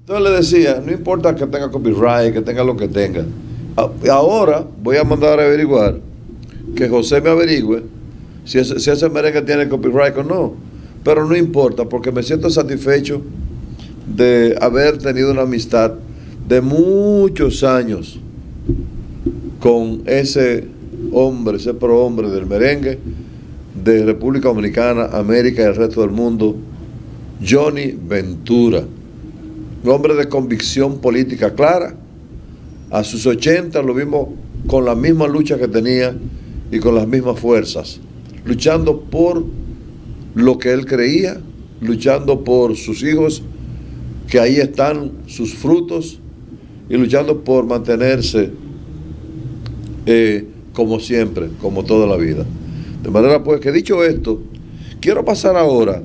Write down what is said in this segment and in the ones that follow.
Entonces le decía, no importa que tenga copyright, que tenga lo que tenga. Ahora voy a mandar a averiguar, que José me averigüe si ese merengue tiene copyright o no. Pero no importa, porque me siento satisfecho de haber tenido una amistad de muchos años con ese hombre, ese prohombre del merengue de República Dominicana, América y el resto del mundo, Johnny Ventura. Un hombre de convicción política clara. A sus 80 lo vimos con la misma lucha que tenía y con las mismas fuerzas, luchando por lo que él creía, luchando por sus hijos, que ahí están sus frutos, y luchando por mantenerse como siempre, como toda la vida. De manera pues que, dicho esto, quiero pasar ahora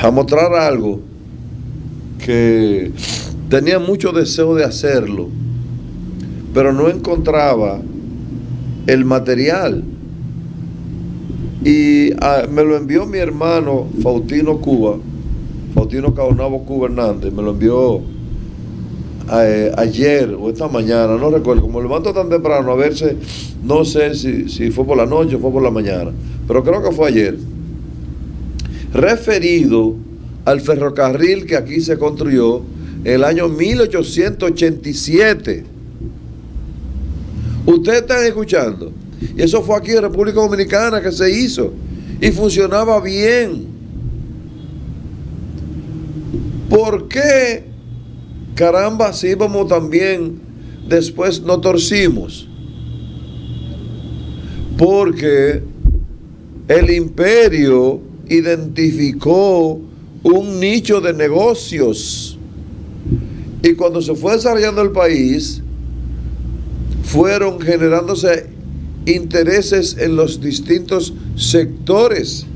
a mostrar algo que tenía mucho deseo de hacerlo, pero no encontraba el material. Y me lo envió mi hermano Faustino Caonabo Cuba Hernández, me lo envió ayer o esta mañana, no recuerdo, como lo levanto tan temprano, a verse, no sé si fue por la noche o fue por la mañana, pero creo que fue ayer, referido al ferrocarril que aquí se construyó en el año 1887. Ustedes están escuchando, y eso fue aquí en República Dominicana que se hizo, y funcionaba bien. ¿Por qué, caramba, si íbamos también, después nos torcimos? Porque el imperio identificó un nicho de negocios, y cuando se fue desarrollando el país, fueron generándose intereses en los distintos sectores.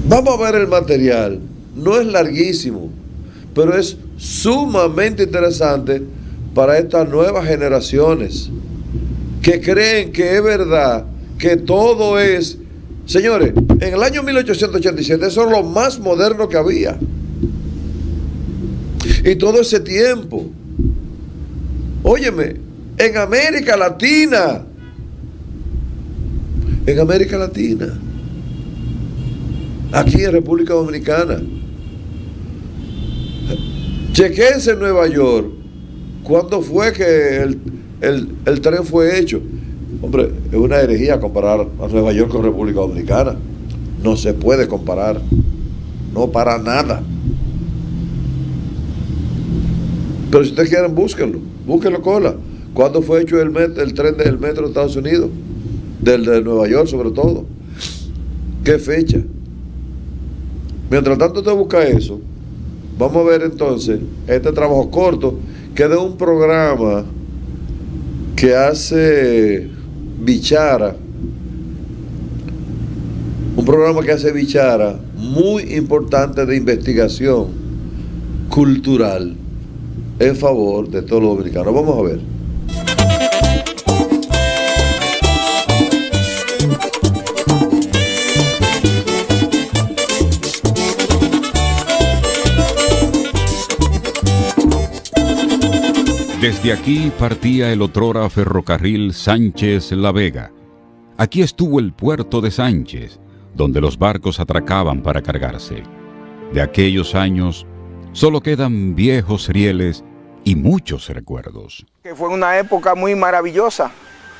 Vamos a ver el material. No es larguísimo, pero es sumamente interesante para estas nuevas generaciones que creen que es verdad, que todo es... Señores, en el año 1887 eso es lo más moderno que había. Y todo ese tiempo, óyeme, en América Latina, aquí en República Dominicana, chequense en Nueva York, ¿cuándo fue que el tren fue hecho? Hombre, es una herejía comparar a Nueva York con República Dominicana. No se puede comparar, no, para nada. Pero si ustedes quieren, búsquenlo, cola. ¿Cuándo fue hecho el tren del metro de Estados Unidos? Del de Nueva York, sobre todo. ¿Qué fecha? Mientras tanto usted busca eso, vamos a ver entonces este trabajo corto, que es de un programa que hace Bichara, muy importante de investigación cultural en favor de todos los dominicanos. Vamos a ver. Desde aquí partía el otrora ferrocarril Sánchez-La Vega. Aquí estuvo el puerto de Sánchez, donde los barcos atracaban para cargarse. De aquellos años solo quedan viejos rieles y muchos recuerdos. Que fue una época muy maravillosa.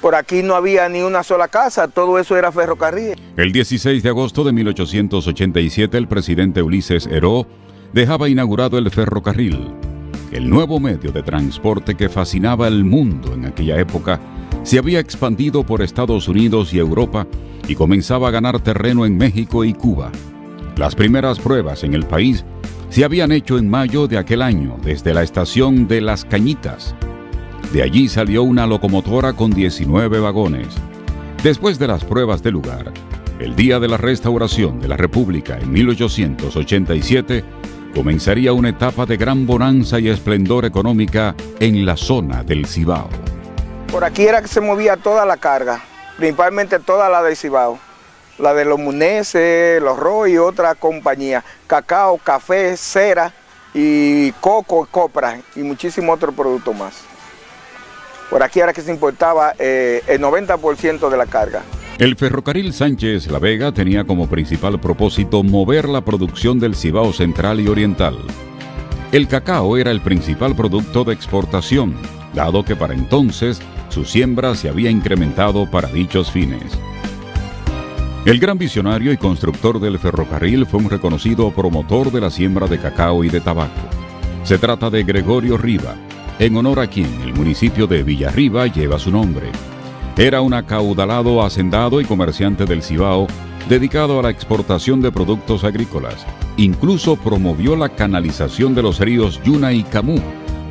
Por aquí no había ni una sola casa, todo eso era ferrocarril. El 16 de agosto de 1887, el presidente Ulises Heró dejaba inaugurado el ferrocarril. El nuevo medio de transporte que fascinaba al mundo en aquella época se había expandido por Estados Unidos y Europa y comenzaba a ganar terreno en México y Cuba. Las primeras pruebas en el país se habían hecho en mayo de aquel año desde la estación de Las Cañitas. De allí salió una locomotora con 19 vagones. Después de las pruebas del lugar, el día de la restauración de la República en 1887, comenzaría una etapa de gran bonanza y esplendor económica en la zona del Cibao. Por aquí era que se movía toda la carga, principalmente toda la del Cibao. la de los Muneses, los Roy y otra compañía, cacao, café, cera y coco, copra y muchísimos otros productos más. Por aquí era que se importaba el 90% de la carga. El ferrocarril Sánchez La Vega tenía como principal propósito mover la producción del Cibao Central y Oriental. El cacao era el principal producto de exportación, dado que para entonces su siembra se había incrementado para dichos fines. El gran visionario y constructor del ferrocarril fue un reconocido promotor de la siembra de cacao y de tabaco. Se trata de Gregorio Riva, en honor a quien el municipio de Villarriba lleva su nombre. Era un acaudalado hacendado y comerciante del Cibao, dedicado a la exportación de productos agrícolas. Incluso promovió la canalización de los ríos Yuna y Camú,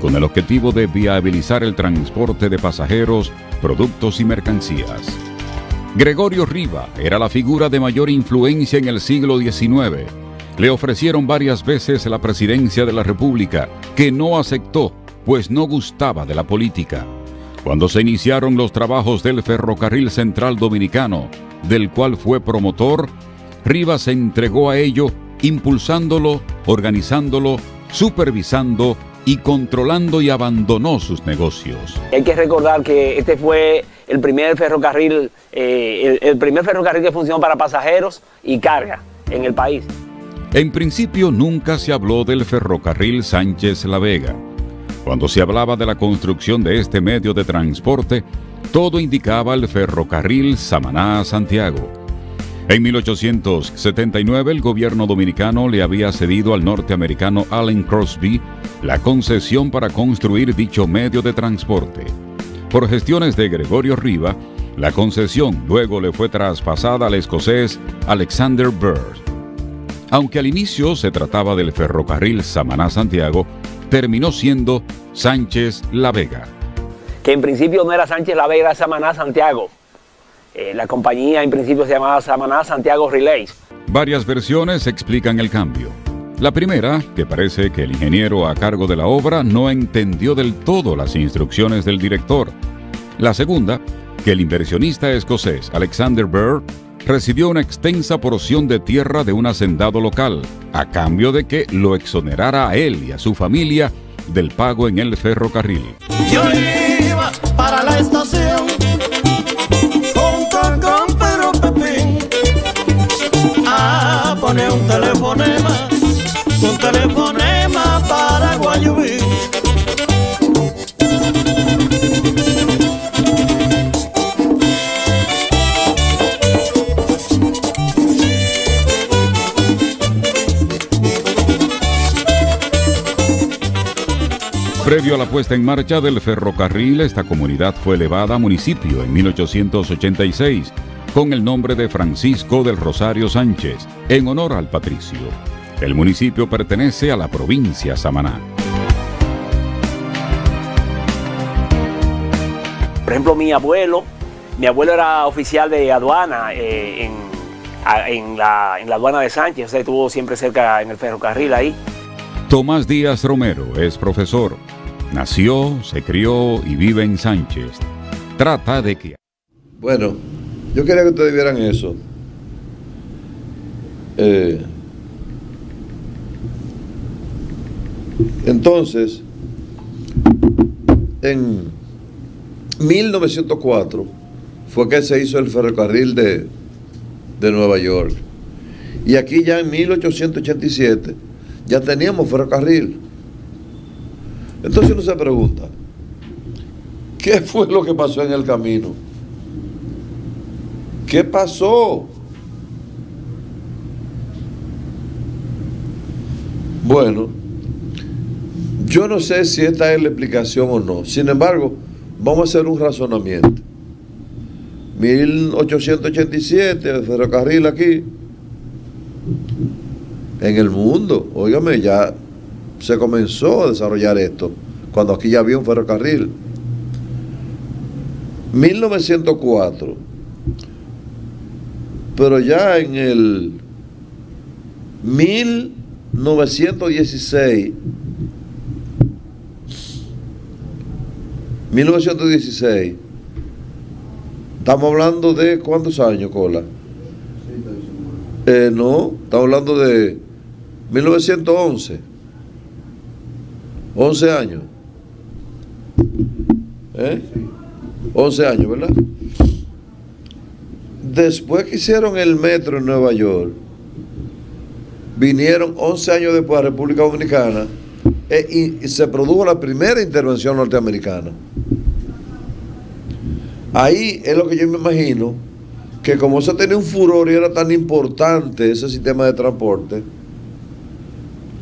con el objetivo de viabilizar el transporte de pasajeros, productos y mercancías. Gregorio Riva era la figura de mayor influencia en el siglo XIX. Le ofrecieron varias veces la presidencia de la República, que no aceptó, pues no gustaba de la política. Cuando se iniciaron los trabajos del Ferrocarril Central Dominicano, del cual fue promotor, Rivas se entregó a ello, impulsándolo, organizándolo, supervisando y controlando, y abandonó sus negocios. Hay que recordar que este fue el primer ferrocarril, el primer ferrocarril que funcionó para pasajeros y carga en el país. En principio nunca se habló del ferrocarril Sánchez La Vega. Cuando se hablaba de la construcción de este medio de transporte, todo indicaba el ferrocarril Samaná-Santiago. En 1879 el gobierno dominicano le había cedido al norteamericano Allen Crosby la concesión para construir dicho medio de transporte. Por gestiones de Gregorio Riva, la concesión luego le fue traspasada al escocés Alexander Bird. Aunque al inicio se trataba del ferrocarril Samaná-Santiago, terminó siendo Sánchez La Vega. Que en principio no era Sánchez La Vega, era Samaná-Santiago. La compañía en principio se llamaba Samaná-Santiago Relays. Varias versiones explican el cambio. La primera, que parece que el ingeniero a cargo de la obra no entendió del todo las instrucciones del director. La segunda, que el inversionista escocés Alexander Bird recibió una extensa porción de tierra de un hacendado local, a cambio de que lo exonerara a él y a su familia del pago en el ferrocarril. Yo iba para la estación con Pedro Pepín a poner un telefonema para Guayubín. Previo a la puesta en marcha del ferrocarril, esta comunidad fue elevada a municipio en 1886, con el nombre de Francisco del Rosario Sánchez, en honor al patricio. El municipio pertenece a la provincia Samaná. Por ejemplo, mi abuelo era oficial de aduana en la aduana de Sánchez, o sea, estuvo siempre cerca en el ferrocarril ahí. Tomás Díaz Romero es profesor. Nació, se crió y vive en Sánchez. Trata de que... Bueno, yo quería que ustedes vieran eso. Entonces, en 1904 fue que se hizo el ferrocarril de Nueva York. Y aquí ya en 1887 ya teníamos ferrocarril. Entonces uno se pregunta, ¿qué fue lo que pasó en el camino? ¿Qué pasó? Bueno, yo no sé si esta es la explicación o no. Sin embargo, vamos a hacer un razonamiento. 1887, el ferrocarril aquí, en el mundo, óigame, ya se comenzó a desarrollar esto, cuando aquí ya había un ferrocarril. 1904, pero ya en el 1916, estamos hablando de ¿cuántos años, Cola? No, estamos hablando de 1911. 11 años. 11 años, ¿verdad? Después que hicieron el metro en Nueva York, vinieron 11 años después a República Dominicana y se produjo la primera intervención norteamericana. Ahí es lo que yo me imagino, que como eso tenía un furor y era tan importante ese sistema de transporte,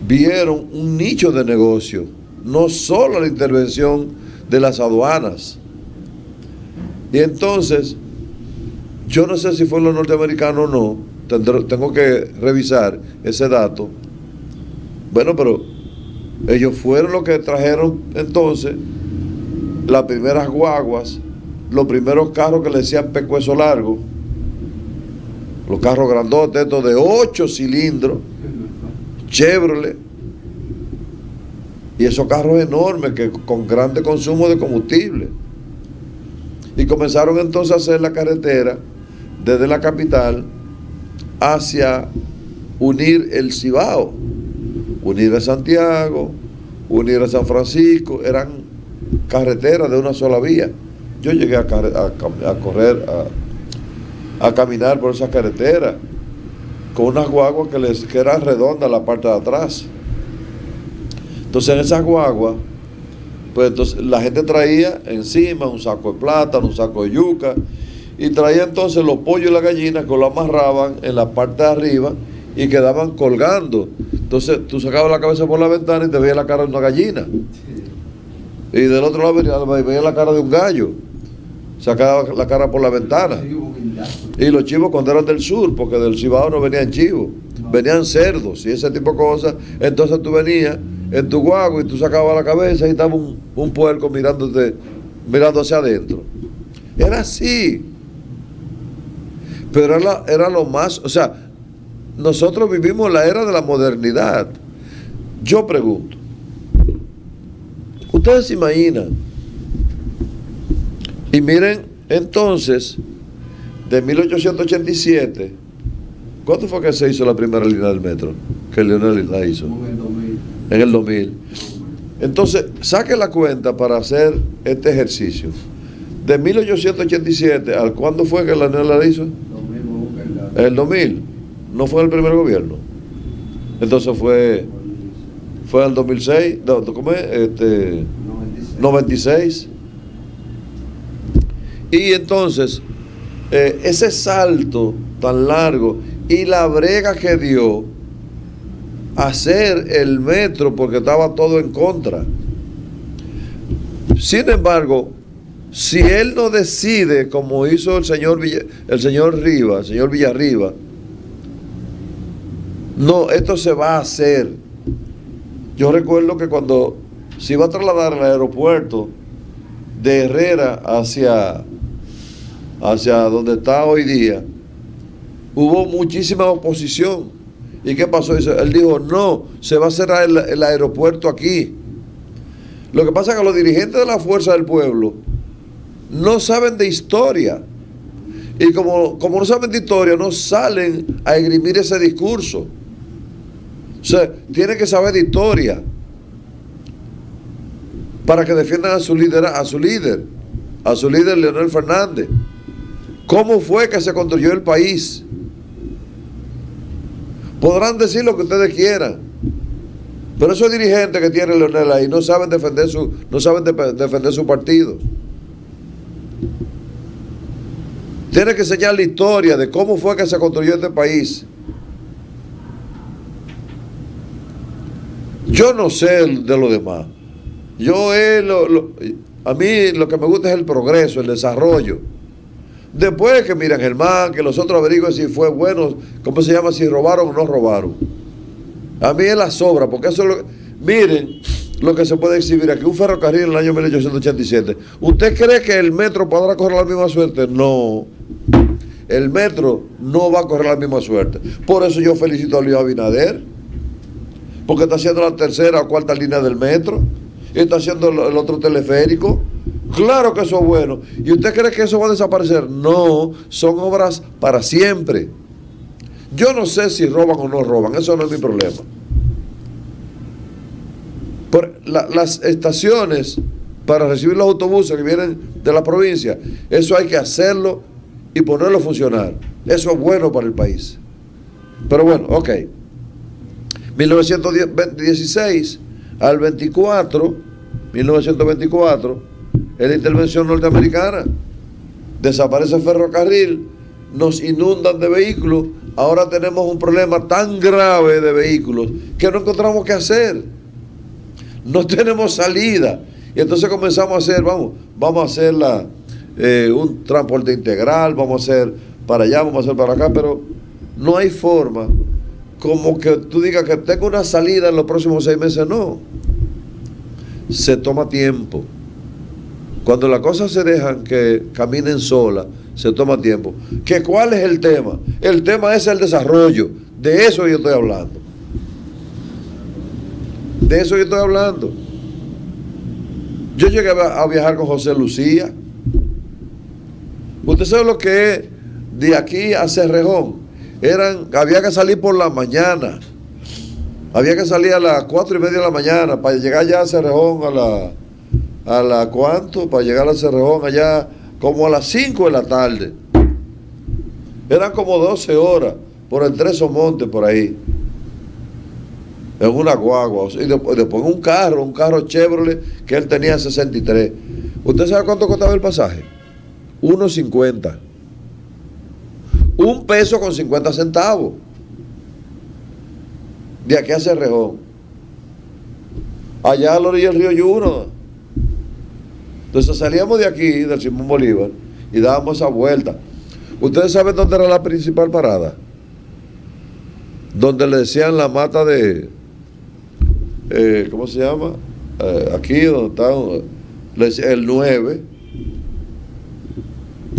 vieron un nicho de negocio, no solo la intervención de las aduanas. Y entonces, yo no sé si fue los norteamericanos o no, tengo que revisar ese dato. Bueno, pero ellos fueron los que trajeron entonces las primeras guaguas, los primeros carros que le decían pecueso largo, los carros grandotes, estos de 8 cilindros, Chevrolet, y esos carros enormes que con grande consumo de combustible. Y comenzaron entonces a hacer la carretera desde la capital hacia unir el Cibao, unir a Santiago, unir a San Francisco. Eran carreteras de una sola vía. Yo llegué a correr, a caminar por esa carretera con unas guaguas que eran redondas la parte de atrás. Entonces en esas guaguas, pues entonces la gente traía encima un saco de plátano, un saco de yuca, y traía entonces los pollos y las gallinas que lo amarraban en la parte de arriba y quedaban colgando. Entonces tú sacabas la cabeza por la ventana y te veías la cara de una gallina. Y del otro lado veías la cara de un gallo. Sacaba la cara por la ventana. Y los chivos cuando eran del sur, porque del Cibao no venían chivos, venían cerdos y ese tipo de cosas. Entonces tú venías en tu guagua y tú sacabas la cabeza y estaba un puerco mirando hacia adentro. Era así. Pero era lo más, o sea, nosotros vivimos la era de la modernidad. Yo pregunto, ¿ustedes se imaginan? Y miren, entonces, de 1887, ¿cuándo fue que se hizo la primera línea del metro? Que Leonel la hizo. En el 2000. Entonces, saque la cuenta para hacer este ejercicio. De 1887 al cuándo fue que Leonel la hizo? El 2000. No fue el primer gobierno. Entonces fue el 2006. ¿Cómo es? 96. Y entonces, ese salto tan largo y la brega que dio hacer el metro porque estaba todo en contra. Sin embargo, si él no decide como hizo el señor Villarriba, no, esto se va a hacer. Yo recuerdo que cuando se iba a trasladar el aeropuerto de Herrera hacia donde está hoy día, hubo muchísima oposición. ¿Y qué pasó? Él dijo, no, se va a cerrar el aeropuerto aquí. Lo que pasa es que los dirigentes de la Fuerza del Pueblo no saben de historia. Y como no saben de historia, no salen a esgrimir ese discurso. O sea, tienen que saber de historia para que defiendan a su líder Leonel Fernández. ¿Cómo fue que se construyó el país? Podrán decir lo que ustedes quieran, pero esos dirigentes que tiene Leonel ahí no saben defender su partido. Tiene que enseñar la historia de cómo fue que se construyó este país. Yo no sé de lo demás. A mí lo que me gusta es el progreso, el desarrollo. Después que miran Germán, que los otros averigüen si fue bueno, ¿cómo se llama? Si robaron o no robaron. A mí es la sobra, porque eso es lo que... Miren lo que se puede exhibir aquí, un ferrocarril en el año 1887. ¿Usted cree que el metro podrá correr la misma suerte? No. El metro no va a correr la misma suerte. Por eso yo felicito a Luis Abinader, porque está haciendo la tercera o cuarta línea del metro, y está haciendo el otro teleférico. Claro que eso es bueno. ¿Y usted cree que eso va a desaparecer? No, son obras para siempre. Yo no sé si roban o no roban, eso no es mi problema. Las estaciones para recibir los autobuses que vienen de la provincia, eso hay que hacerlo y ponerlo a funcionar. Eso es bueno para el país. Pero bueno, ok. 1916 al 24, 1924, es la intervención norteamericana. Desaparece el ferrocarril, nos inundan de vehículos. Ahora tenemos un problema tan grave de vehículos que no encontramos qué hacer. No tenemos salida. Y entonces comenzamos a hacer, vamos a hacer un transporte integral, vamos a hacer para allá, vamos a hacer para acá, pero no hay forma como que tú digas que tengo una salida en los próximos 6 meses, no. Se toma tiempo. Cuando las cosas se dejan que caminen solas, se toma tiempo. ¿Cuál es el tema? El tema es el desarrollo. De eso yo estoy hablando. De eso yo estoy hablando. Yo llegué a viajar con José Lucía. Usted sabe lo que es de aquí a Cerrejón. Había que salir por la mañana. Había que salir a las 4:30 de la mañana para llegar ya a Cerrejón ¿cuánto? Para llegar a Cerrejón allá como a las 5 de la tarde. Eran como 12 horas por el Tres Montes por ahí. En una guagua. Y después un carro Chevrolet que él tenía 63. ¿Usted sabe cuánto costaba el pasaje? 1.50. $1.50. De aquí a Cerrejón. Allá a la orilla del río Yuna. Entonces salíamos de aquí, del Simón Bolívar, y dábamos esa vuelta. ¿Ustedes saben dónde era la principal parada? Donde le decían la mata de... ¿cómo se llama? Aquí donde está el 9.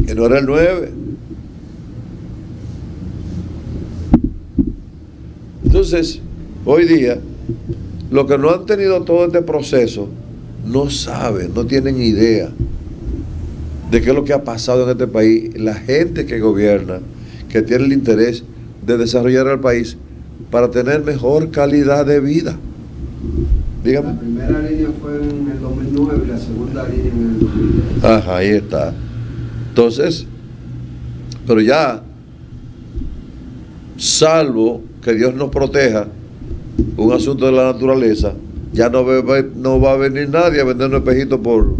Que no era el 9. Entonces, hoy día, los que no han tenido todo este proceso, no saben, no tienen idea de qué es lo que ha pasado en este país. La gente que gobierna, que tiene el interés de desarrollar al país para tener mejor calidad de vida. Dígame. La primera línea fue en el 2009 y la segunda línea en el 2010. Ajá, ahí está. Entonces, pero ya, salvo que Dios nos proteja, un asunto de la naturaleza, ya no va a venir nadie a vender un espejito por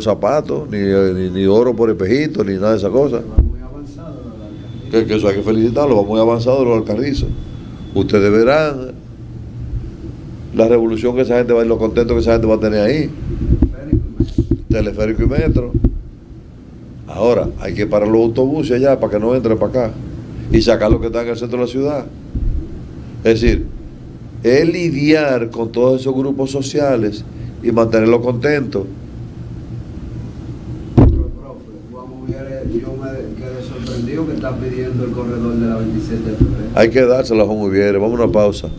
zapatos, ni oro por espejito, ni nada de esas cosas. Va muy avanzado la Que eso hay que felicitarlo, va muy avanzado los Alcarrizos. Ustedes verán la revolución que esa gente va, y lo contento que esa gente va a tener ahí. Teleférico y metro. Ahora, hay que parar los autobuses allá para que no entren para acá y sacar lo que está en el centro de la ciudad. Es decir, es lidiar con todos esos grupos sociales y mantenerlos contentos. Pero, profe, Juan Ujieres, yo me quedé sorprendido que está pidiendo el corredor de la 27 de febrero. Hay que dárselo a Juan Ujieres. Vamos a una pausa.